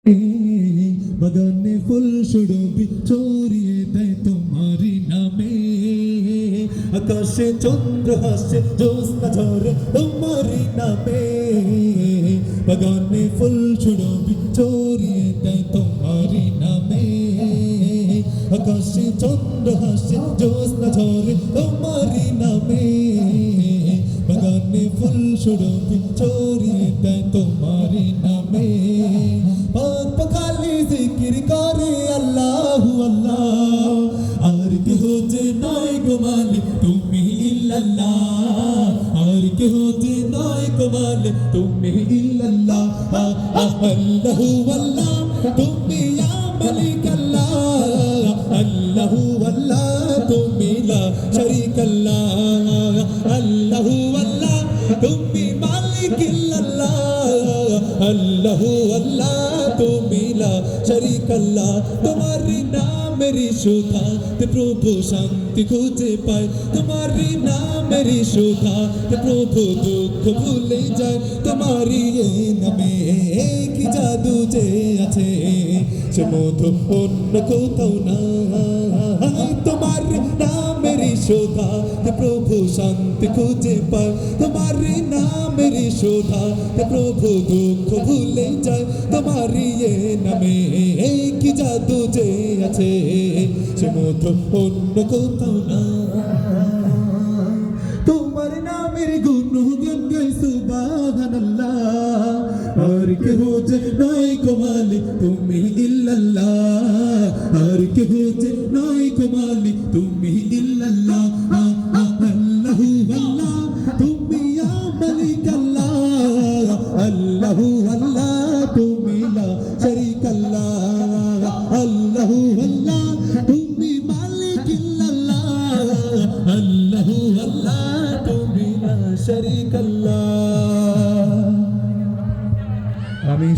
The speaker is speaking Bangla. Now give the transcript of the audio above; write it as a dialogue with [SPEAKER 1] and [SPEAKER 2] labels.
[SPEAKER 1] বাগানে ফুল সুরভি ছড়িয়ে দেয় তোমারি নামে, আকাশে চন্দ্র হাসে জ্যোৎস্না ঝরে তোমারি নামে। বাগানে ফুল সুরভি ছড়িয়ে দেয় তোমারি নামে, আকাশে চন্দ্র হাসে জ্যোৎস্না ঝরে তোমারি নামে। বাগানে ফুল সুরভি ছড়িয়ে দেয় তোমারি নামে। পাখালি জিকির করে আল্লাহু আল্লাহ, আর কেহ যে নয় গো মালিক তুমি ইল্লাল্লাহ, আর কেহ যে নয় গো মালিক তুমি ইল্লাল্লাহ। আল্লাহু আল্লাহ তুমি ইয়া মালিক আল্লাহ, আল্লাহু আল্লাহ তুমি লা শরীক আল্লাহ, আল্লাহু আল্লাহ তুমি মালিক ইল্লাল্লাহ, আল্লাহু আল্লাহ তুমি লা শরীক আল্লাহ। তোমারি নামেরি সুধাতে প্রভু শান্তি খুঁজে পায়, তোমারি নামেরি সুধাতে প্রভু দুঃখ ভুলে যায়। তোমারি এই নামে কি জাদু যে আছে, সে মধু অন্য কোথাও নাই। তোমারি নামেরি সুধাতে প্রভু শান্তি খুঁজে পায়, তোমারি নামেরি সুধাতে প্রভু দুঃখ ভুলে যায়। তোমারি এই নামে কি জাদু যে আছে, সে মধু অন্য কোথাও না। তোমার নামের গুণগান গাই সুবহানাল্লাহ, আর কেহ যে নাই গো মালিক তুমি ইল্লাল্লাহ, আর কেহ যে নাই গো মালিক তুমি ইল্লাল্লাহ। আল্লাহু আল্লাহ তুমি ইয়া মালিক আল্লাহ, আল্লাহু আল্লাহ তুমি লা শরীক আল্লাহ, আল্লাহু আল্লাহ তুমি মালিক ইল্লাল্লাহ, আল্লাহু আল্লাহ তুমি লা শরীক আল্লাহ। আমি